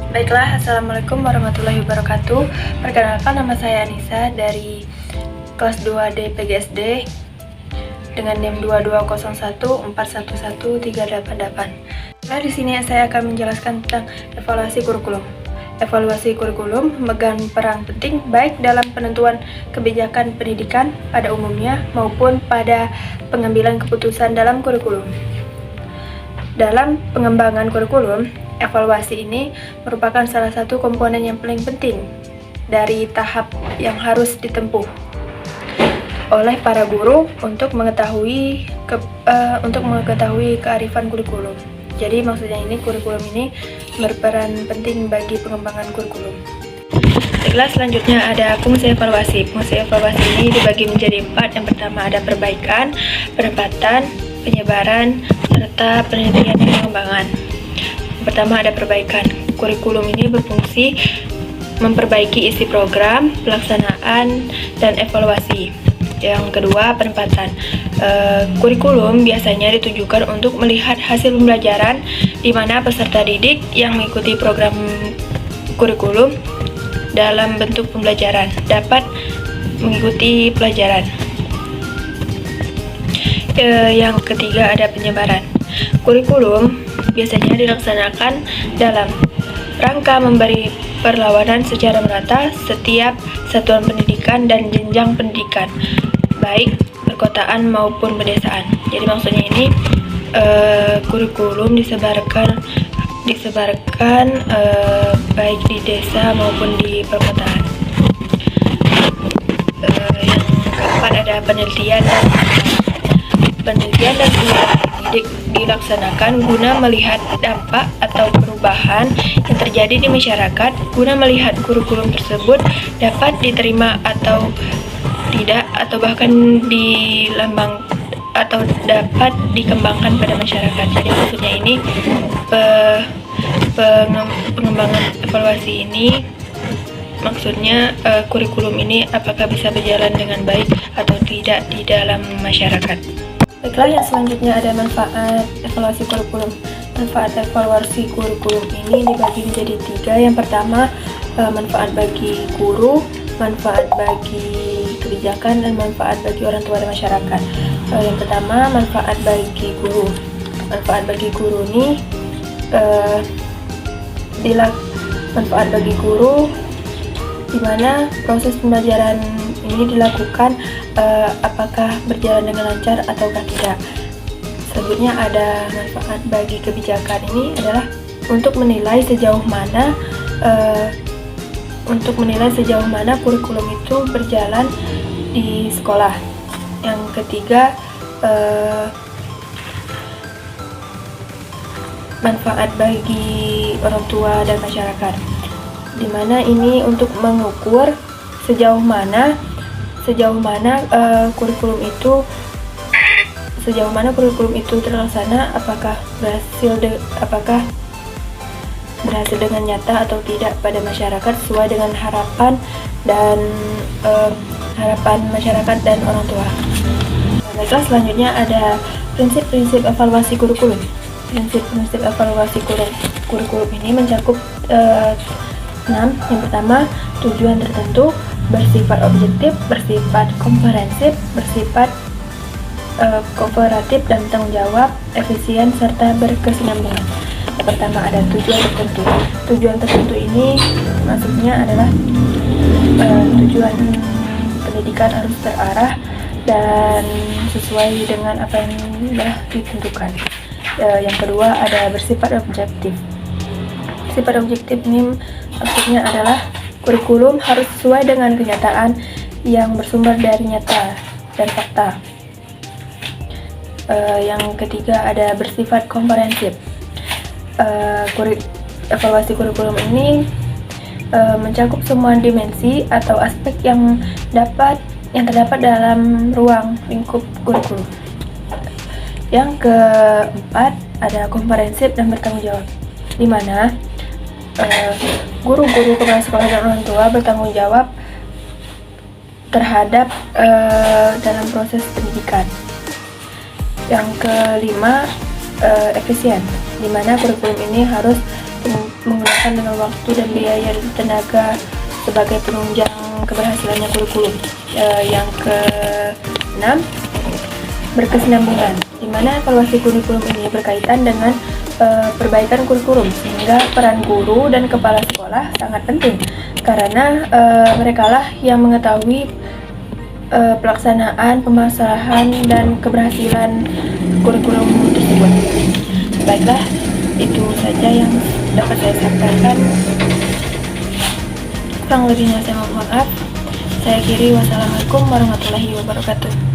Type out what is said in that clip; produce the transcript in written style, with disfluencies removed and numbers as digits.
Baiklah, Assalamualaikum warahmatullahi wabarakatuh. Perkenalkan, nama saya Anissa dari kelas 2D PGSD dengan NIM 22014113888. Nah, di sini saya akan menjelaskan tentang evaluasi kurikulum. Evaluasi kurikulum memegang peran penting baik dalam penentuan kebijakan pendidikan pada umumnya maupun pada pengambilan keputusan dalam kurikulum. Dalam pengembangan kurikulum, evaluasi ini merupakan salah satu komponen yang paling penting dari tahap yang harus ditempuh oleh para guru untuk mengetahui kearifan kurikulum. Jadi maksudnya ini kurikulum ini berperan penting bagi pengembangan kurikulum. Baiklah, selanjutnya ada fungsi evaluasi. Fungsi evaluasi ini dibagi menjadi 4. Yang pertama ada perbaikan, penempatan, penyebaran, serta penelitian dan pengembangan. Yang pertama ada perbaikan. Kurikulum ini berfungsi memperbaiki isi program, pelaksanaan, dan evaluasi. Yang kedua, penempatan. Kurikulum biasanya ditujukan untuk melihat hasil pembelajaran di mana peserta didik yang mengikuti program kurikulum dalam bentuk pembelajaran dapat mengikuti pelajaran. Yang ketiga ada penyebaran. Kurikulum biasanya dilaksanakan dalam rangka memberi perlawanan secara merata setiap satuan pendidikan dan jenjang pendidikan, baik perkotaan maupun pedesaan. Jadi maksudnya ini kurikulum disebarkan baik di desa maupun di perkotaan. Yang keempat ada penelitian dan penelitian dilaksanakan guna melihat dampak atau perubahan yang terjadi di masyarakat, guna melihat kurikulum tersebut dapat diterima atau tidak, atau bahkan dapat dikembangkan pada masyarakat. Jadi maksudnya ini pengembangan evaluasi ini maksudnya kurikulum ini apakah bisa berjalan dengan baik atau tidak di dalam masyarakat. Baiklah, yang selanjutnya ada manfaat evaluasi kurikulum. Manfaat evaluasi kurikulum ini dibagi menjadi 3. Yang pertama, manfaat bagi guru, manfaat bagi kebijakan, dan manfaat bagi orang tua dan masyarakat. Yang pertama, manfaat bagi guru. Manfaat bagi guru ini manfaat bagi guru di mana proses pembelajaran ini dilakukan apakah berjalan dengan lancar ataukah tidak. Selanjutnya ada manfaat bagi kebijakan. Ini adalah untuk menilai sejauh mana kurikulum itu berjalan di sekolah. Yang ketiga, manfaat bagi orang tua dan masyarakat, di mana ini untuk mengukur sejauh mana kurikulum itu terlaksana, apakah berhasil dengan nyata atau tidak pada masyarakat sesuai dengan harapan masyarakat dan orang tua. Baiklah, selanjutnya ada prinsip-prinsip evaluasi kurikulum. Prinsip-prinsip evaluasi kurikulum ini mencakup 6. Yang pertama, tujuan tertentu, bersifat objektif, bersifat komprehensif, bersifat kooperatif dan tanggung jawab, efisien, serta berkesinambungan. Yang pertama ada tujuan tertentu. Tujuan tertentu ini maksudnya adalah tujuan pendidikan harus terarah dan sesuai dengan apa yang sudah ditentukan. Yang kedua ada bersifat objektif. Bersifat objektif ini maksudnya adalah kurikulum harus sesuai dengan kenyataan yang bersumber dari nyata dan fakta. Yang ketiga ada bersifat komprehensif. Evaluasi kurikulum ini mencakup semua dimensi atau aspek yang terdapat dalam ruang lingkup kurikulum. Yang keempat ada komprehensif dan bertanggung jawab, di mana guru-guru, kepala sekolah dan orang tua bertanggung jawab terhadap dalam proses pendidikan. Yang kelima, efisien, di mana kurikulum ini harus menggunakan dengan waktu dan biaya dan tenaga sebagai penunjang keberhasilannya kurikulum. Yang keenam, berkesinambungan, di mana evaluasi kurikulum ini berkaitan dengan perbaikan kurikulum, sehingga peran guru dan kepala sekolah sangat penting karena merekalah yang mengetahui pelaksanaan, permasalahan, dan keberhasilan kurikulum tersebut. Baiklah, itu saja yang dapat saya sampaikan. Kurang lebihnya saya mohon maaf. Saya akhiri, wassalamualaikum warahmatullahi wabarakatuh.